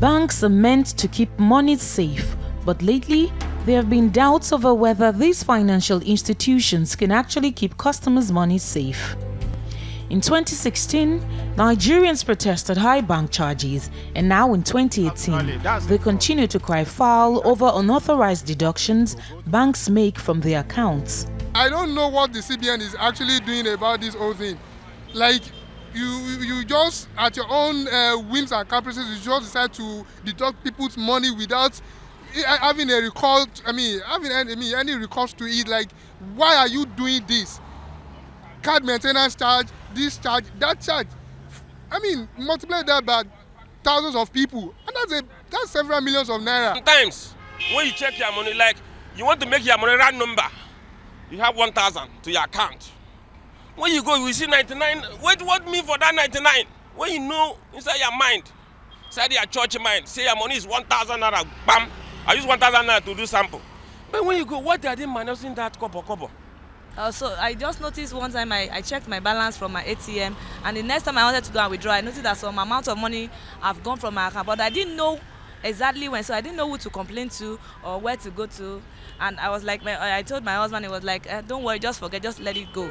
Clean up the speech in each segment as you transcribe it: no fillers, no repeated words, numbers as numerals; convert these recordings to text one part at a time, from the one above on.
Banks are meant to keep money safe, but lately there have been doubts over whether these financial institutions can actually keep customers' money safe. In 2016, Nigerians protested high bank charges, and now in 2018, they continue to cry foul over unauthorized deductions banks make from their accounts. I don't know what the CBN is actually doing about this whole thing. Like, you just, at your own whims and caprices, you just decide to deduct people's money without having a recourse, having any recourse to it. Like, why are you doing this? Card maintenance charge, this charge, that charge. Multiply that by thousands of people, and that's several millions of naira. Sometimes, when you check your money, like, you want to make your money round number, you have 1,000 to your account. When you go, you will see 99. What mean for that 99? When you know inside your mind, inside your church mind, say your money is 1,000 naira, bam, I use 1,000 naira to do sample. But when you go, what are they minusing that kobo? So I just noticed one time I checked my balance from my ATM, and the next time I wanted to go and withdraw, I noticed that some amount of money have gone from my account, but I didn't know exactly when, so I didn't know who to complain to or where to go to. And I was like, I told my husband, he was like, don't worry, just forget, just let it go.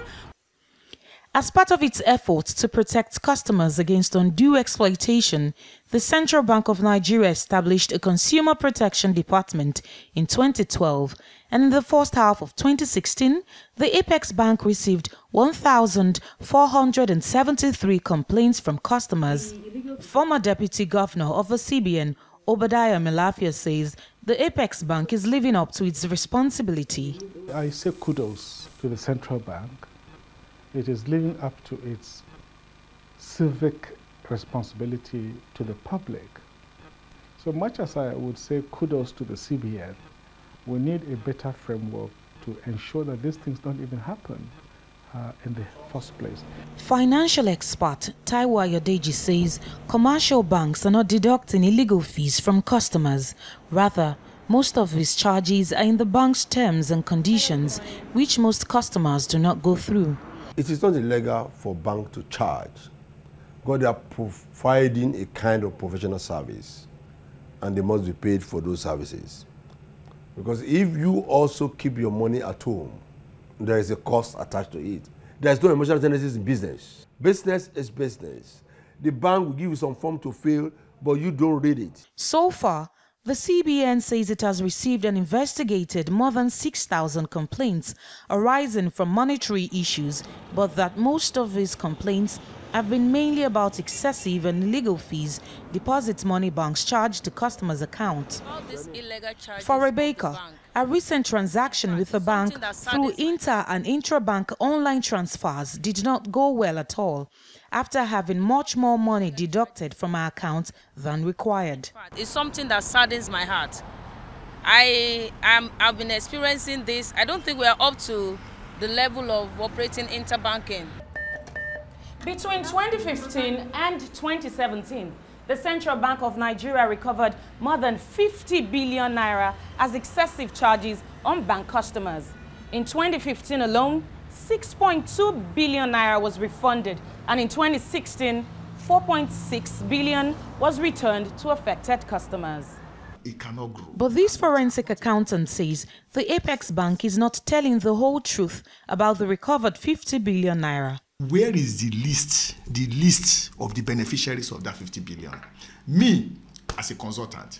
As part of its efforts to protect customers against undue exploitation, the Central Bank of Nigeria established a Consumer Protection Department in 2012, and in the first half of 2016, the Apex Bank received 1,473 complaints from customers. Former Deputy Governor of the CBN, Obadiah Melafia, says the Apex Bank is living up to its responsibility. I say kudos to the Central Bank. It is living up to its civic responsibility to the public. So much as I would say kudos to the CBN, we need a better framework to ensure that these things don't even happen in the first place. Financial expert Taiwo Ayodeji says commercial banks are not deducting illegal fees from customers. Rather, most of these charges are in the bank's terms and conditions, which most customers do not go through. It is not illegal for bank to charge, because they are providing a kind of professional service, and they must be paid for those services. Because if you also keep your money at home, there is a cost attached to it. There is no emotional genesis in business. Business is business. The bank will give you some form to fill, but you don't read it. So far, the CBN says it has received and investigated more than 6,000 complaints arising from monetary issues, but that most of these complaints have been mainly about excessive and illegal fees deposit money banks charge to customers' accounts. For Rebecca, a recent transaction with the bank through inter- and intra-bank online transfers did not go well at all, after having much more money deducted from our account than required. It's something that saddens my heart. I've been experiencing this. I don't think we are up to the level of operating interbanking. Between 2015 and 2017, the Central Bank of Nigeria recovered more than 50 billion naira as excessive charges on bank customers. In 2015 alone, 6.2 billion naira was refunded, and in 2016, 4.6 billion was returned to affected customers. It cannot grow. But this forensic accountant says the Apex Bank is not telling the whole truth about the recovered 50 billion naira. Where is the list of the beneficiaries of that 50 billion? Me, as a consultant,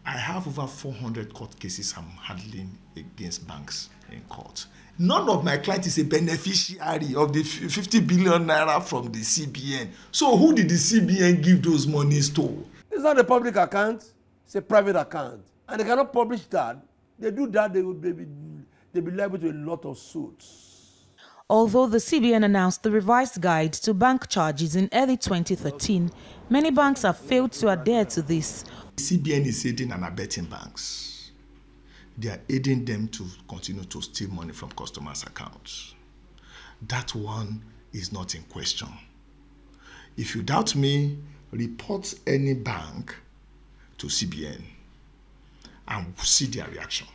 I have over 400 court cases I'm handling against banks in court. None of my clients is a beneficiary of the 50 billion naira from the CBN. So who did the CBN give those monies to? It's not a public account, it's a private account. And they cannot publish that. They do that, they'll be liable to a lot of suits. Although the CBN announced the revised guide to bank charges in early 2013, many banks have failed to adhere to this. The CBN is aiding and abetting banks. They are aiding them to continue to steal money from customers' accounts. That one is not in question. If you doubt me, report any bank to CBN and see their reaction.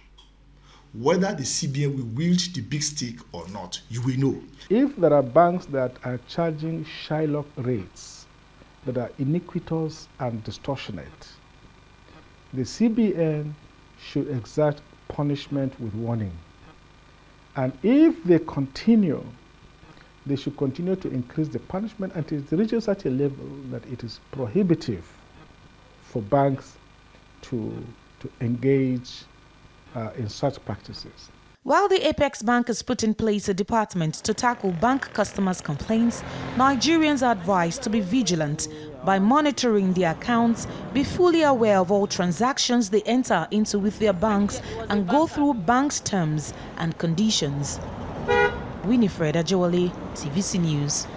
Whether the CBN will wield the big stick or not, you will know. If there are banks that are charging Shylock rates that are iniquitous and distortionate, the CBN should exact punishment with warning. And if they continue, they should continue to increase the punishment until it reaches such a level that it is prohibitive for banks to engage in such practices. While the Apex Bank has put in place a department to tackle bank customers' complaints, Nigerians are advised to be vigilant by monitoring their accounts, be fully aware of all transactions they enter into with their banks, and go through banks' terms and conditions. Winifred Ajewale, TVC News.